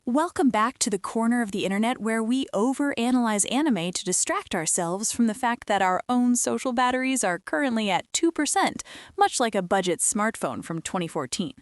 Welcome back to the corner of the internet where we overanalyze anime to distract ourselves from the fact that our own social batteries are currently at 2%, much like a budget smartphone from 2014.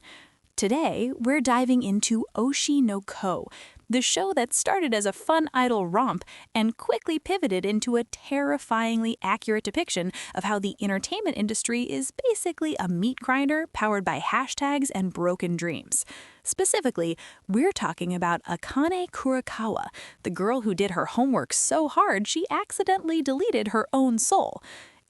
Today, we're diving into Oshi no Ko, the show that started as a fun idle romp and quickly pivoted into a terrifyingly accurate depiction of how the entertainment industry is basically a meat grinder powered by hashtags and broken dreams. Specifically, we're talking about Akane Kurokawa, the girl who did her homework so hard she accidentally deleted her own soul.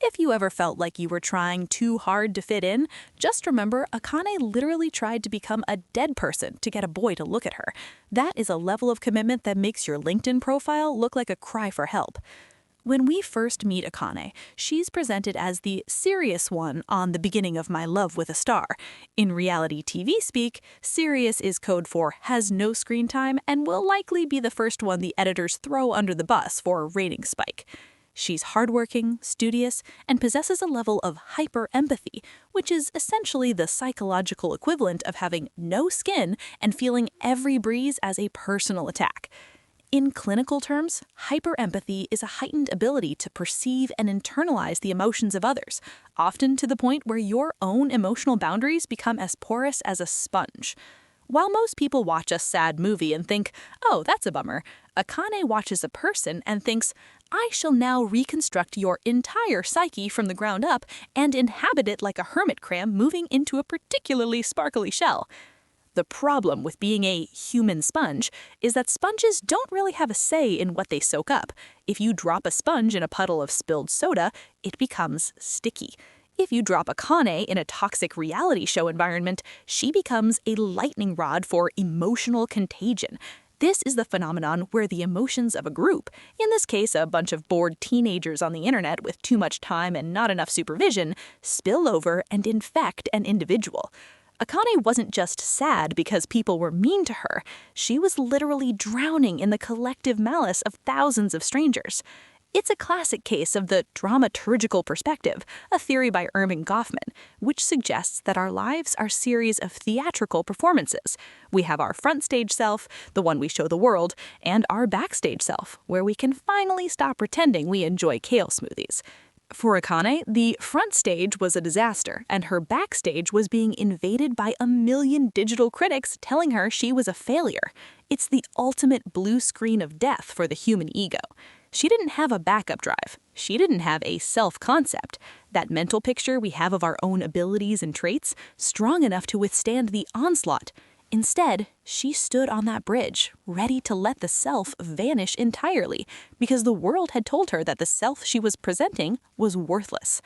If you ever felt like you were trying too hard to fit in, just remember Akane literally tried to become a dead person to get a boy to look at her. That is a level of commitment that makes your LinkedIn profile look like a cry for help. When we first meet Akane, she's presented as the serious one on The Beginning of My Love with a Star. In reality TV speak, serious is code for has no screen time and will likely be the first one the editors throw under the bus for a rating spike. She's hardworking, studious, and possesses a level of hyper-empathy, which is essentially the psychological equivalent of having no skin and feeling every breeze as a personal attack. In clinical terms, hyper-empathy is a heightened ability to perceive and internalize the emotions of others, often to the point where your own emotional boundaries become as porous as a sponge. While most people watch a sad movie and think, oh, that's a bummer, Akane watches a person and thinks, I shall now reconstruct your entire psyche from the ground up and inhabit it like a hermit crab moving into a particularly sparkly shell. The problem with being a human sponge is that sponges don't really have a say in what they soak up. If you drop a sponge in a puddle of spilled soda, it becomes sticky. If you drop Akane in a toxic reality show environment, she becomes a lightning rod for emotional contagion. This is the phenomenon where the emotions of a group, in this case a bunch of bored teenagers on the internet with too much time and not enough supervision, spill over and infect an individual. Akane wasn't just sad because people were mean to her, she was literally drowning in the collective malice of thousands of strangers. It's a classic case of the dramaturgical perspective, a theory by Erving Goffman, which suggests that our lives are a series of theatrical performances. We have our front stage self, the one we show the world, and our backstage self, where we can finally stop pretending we enjoy kale smoothies. For Akane, the front stage was a disaster, and her backstage was being invaded by a million digital critics telling her she was a failure. It's the ultimate blue screen of death for the human ego. She didn't have a backup drive. She didn't have a self-concept, that mental picture we have of our own abilities and traits, strong enough to withstand the onslaught. Instead, she stood on that bridge, ready to let the self vanish entirely, because the world had told her that the self she was presenting was worthless.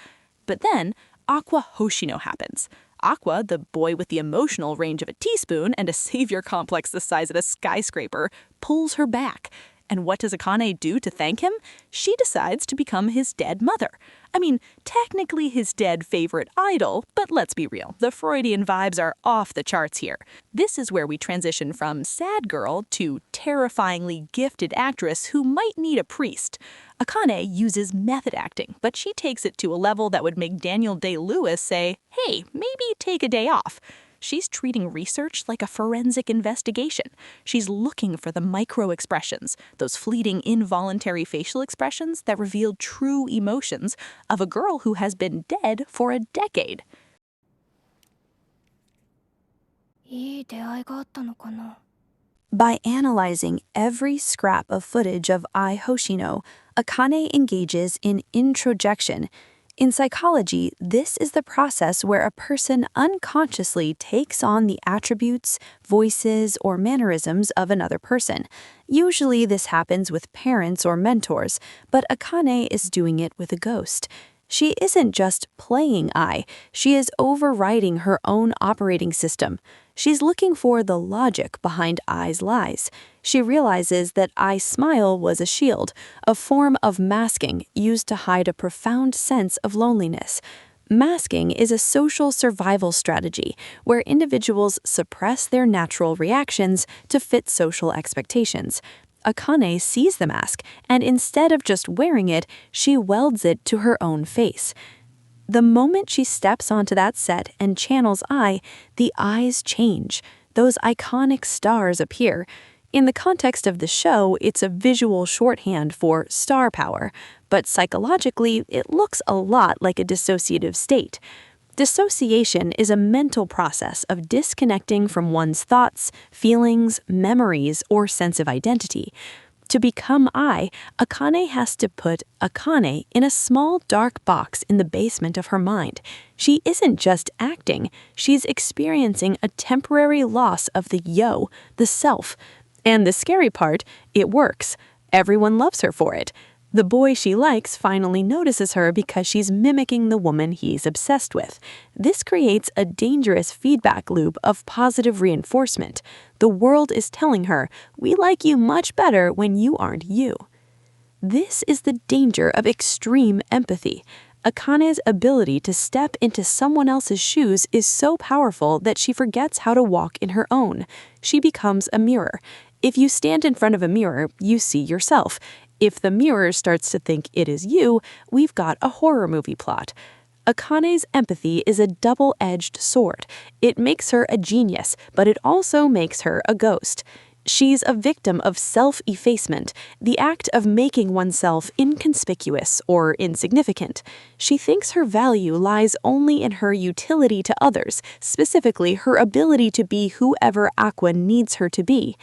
But then, Aqua Hoshino happens. Aqua, the boy with the emotional range of a teaspoon and a savior complex the size of a skyscraper, pulls her back. And what does Akane do to thank him? She decides to become his dead mother. I mean, technically his dead favorite idol, but let's be real, the Freudian vibes are off the charts here. This is where we transition from sad girl to terrifyingly gifted actress who might need a priest. Akane uses method acting, but she takes it to a level that would make Daniel Day-Lewis say, hey, maybe take a day off. She's treating research like a forensic investigation. She's looking for the micro-expressions, those fleeting involuntary facial expressions that reveal true emotions of a girl who has been dead for a decade. いい出会いがあったのかな? By analyzing every scrap of footage of Ai Hoshino, Akane engages in introjection. In psychology, this is the process where a person unconsciously takes on the attributes, voices, or mannerisms of another person. Usually this happens with parents or mentors, but Akane is doing it with a ghost. She isn't just playing Ai, she is overriding her own operating system. She's looking for the logic behind Ai's lies. She realizes that Ai's smile was a shield, a form of masking used to hide a profound sense of loneliness. Masking is a social survival strategy where individuals suppress their natural reactions to fit social expectations. Akane sees the mask, and instead of just wearing it, she welds it to her own face. The moment she steps onto that set and channels Ai, the eyes change. Those iconic stars appear. In the context of the show, it's a visual shorthand for star power, but psychologically, it looks a lot like a dissociative state. Dissociation is a mental process of disconnecting from one's thoughts, feelings, memories, or sense of identity. To become I, Akane has to put Akane in a small dark box in the basement of her mind. She isn't just acting, she's experiencing a temporary loss of the yo, the self. And the scary part, it works. Everyone loves her for it. The boy she likes finally notices her because she's mimicking the woman he's obsessed with. This creates a dangerous feedback loop of positive reinforcement. The world is telling her, we like you much better when you aren't you. This is the danger of extreme empathy. Akane's ability to step into someone else's shoes is so powerful that she forgets how to walk in her own. She becomes a mirror. If you stand in front of a mirror, you see yourself. If the mirror starts to think it is you, we've got a horror movie plot. Akane's empathy is a double-edged sword. It makes her a genius, but it also makes her a ghost. She's a victim of self-effacement, the act of making oneself inconspicuous or insignificant. She thinks her value lies only in her utility to others, specifically her ability to be whoever Aqua needs her to be.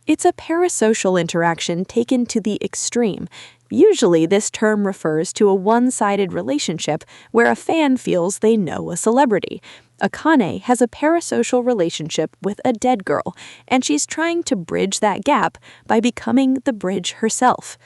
It's a parasocial interaction taken to the extreme. Usually, this term refers to a one-sided relationship where a fan feels they know a celebrity. Akane has a parasocial relationship with a dead girl, and she's trying to bridge that gap by becoming the bridge herself.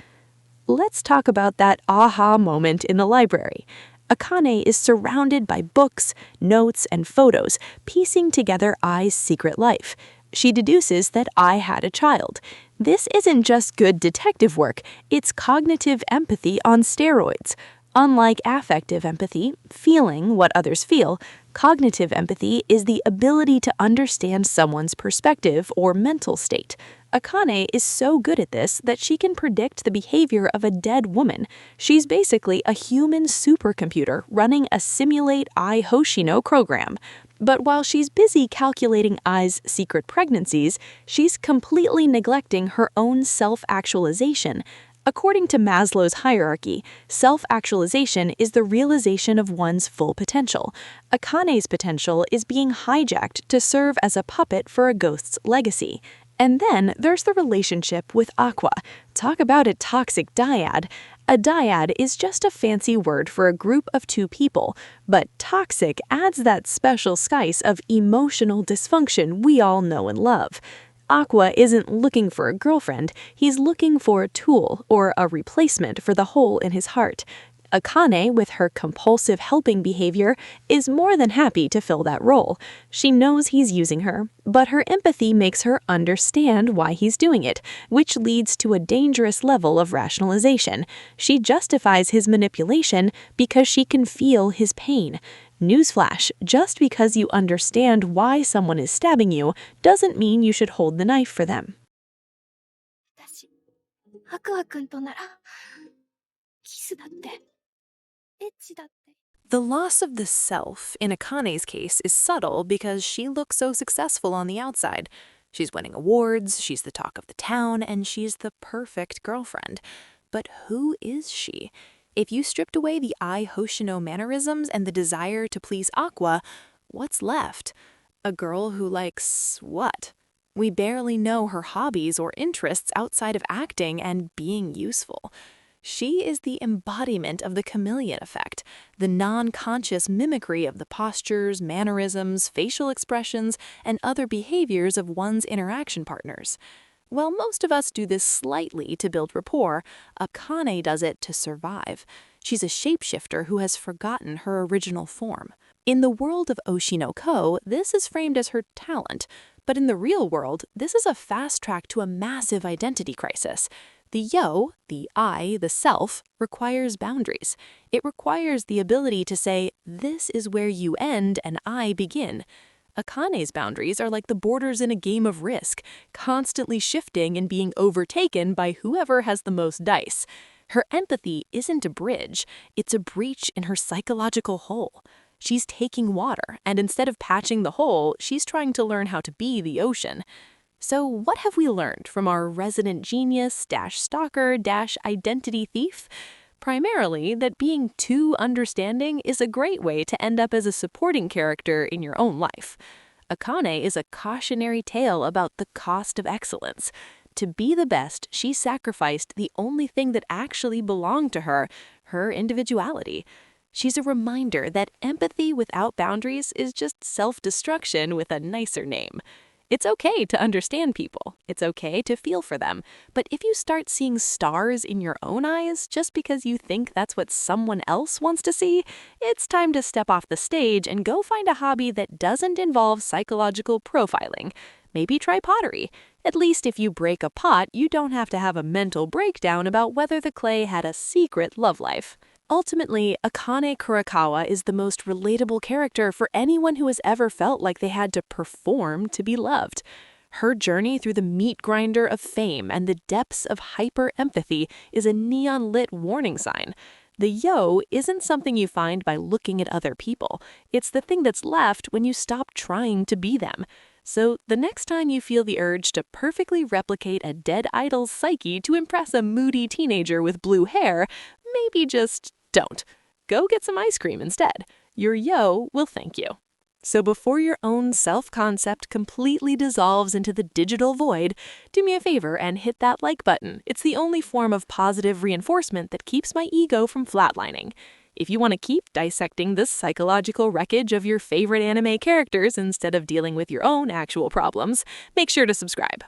Let's talk about that aha moment in the library. Akane is surrounded by books, notes, and photos, piecing together Ai's secret life. She deduces that I had a child. This isn't just good detective work, it's cognitive empathy on steroids. Unlike affective empathy, feeling what others feel, cognitive empathy is the ability to understand someone's perspective or mental state. Akane is so good at this that she can predict the behavior of a dead woman. She's basically a human supercomputer running a simulate Ai Hoshino program. But while she's busy calculating Ai's secret pregnancies, she's completely neglecting her own self-actualization. According to Maslow's hierarchy, self-actualization is the realization of one's full potential. Akane's potential is being hijacked to serve as a puppet for a ghost's legacy. And then there's the relationship with Aqua. Talk about a toxic dyad. A dyad is just a fancy word for a group of two people, but toxic adds that special spice of emotional dysfunction we all know and love. Aqua isn't looking for a girlfriend, he's looking for a tool or a replacement for the hole in his heart. Akane, with her compulsive helping behavior, is more than happy to fill that role. She knows he's using her, but her empathy makes her understand why he's doing it, which leads to a dangerous level of rationalization. She justifies his manipulation because she can feel his pain. Newsflash, just because you understand why someone is stabbing you doesn't mean you should hold the knife for them. 私、アクア君となら、キスだって、エッチだって。 The loss of the self, in Akane's case, is subtle because she looks so successful on the outside. She's winning awards, she's the talk of the town, and she's the perfect girlfriend. But who is she? If you stripped away the Ai Hoshino mannerisms and the desire to please Aqua, what's left? A girl who likes what? We barely know her hobbies or interests outside of acting and being useful. She is the embodiment of the chameleon effect, the non-conscious mimicry of the postures, mannerisms, facial expressions, and other behaviors of one's interaction partners. While most of us do this slightly to build rapport, Akane does it to survive. She's a shapeshifter who has forgotten her original form. In the world of Oshi no Ko, this is framed as her talent, but in the real world, this is a fast track to a massive identity crisis. The yo, the I, the self, requires boundaries. It requires the ability to say, this is where you end and I begin. Akane's boundaries are like the borders in a game of Risk, constantly shifting and being overtaken by whoever has the most dice. Her empathy isn't a bridge, it's a breach in her psychological hole. She's taking water, and instead of patching the hole, she's trying to learn how to be the ocean. So what have we learned from our resident genius-stalker-identity thief? Primarily that being too understanding is a great way to end up as a supporting character in your own life. Akane is a cautionary tale about the cost of excellence. To be the best, she sacrificed the only thing that actually belonged to her, her individuality. She's a reminder that empathy without boundaries is just self-destruction with a nicer name. It's okay to understand people. It's okay to feel for them. But if you start seeing stars in your own eyes just because you think that's what someone else wants to see, it's time to step off the stage and go find a hobby that doesn't involve psychological profiling. Maybe try pottery. At least if you break a pot, you don't have to have a mental breakdown about whether the clay had a secret love life. Ultimately, Akane Kurokawa is the most relatable character for anyone who has ever felt like they had to perform to be loved. Her journey through the meat grinder of fame and the depths of hyper-empathy is a neon-lit warning sign. The yo isn't something you find by looking at other people. It's the thing that's left when you stop trying to be them. So the next time you feel the urge to perfectly replicate a dead idol's psyche to impress a moody teenager with blue hair, maybe just don't. Go get some ice cream instead. Your yo will thank you. So before your own self-concept completely dissolves into the digital void, do me a favor and hit that like button. It's the only form of positive reinforcement that keeps my ego from flatlining. If you want to keep dissecting the psychological wreckage of your favorite anime characters instead of dealing with your own actual problems, make sure to subscribe.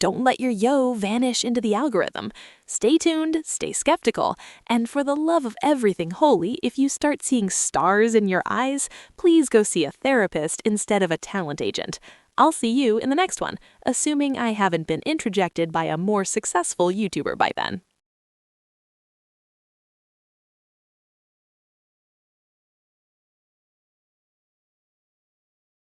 Don't let your yo vanish into the algorithm. Stay tuned, stay skeptical, and for the love of everything holy, if you start seeing stars in your eyes, please go see a therapist instead of a talent agent. I'll see you in the next one, assuming I haven't been introjected by a more successful YouTuber by then.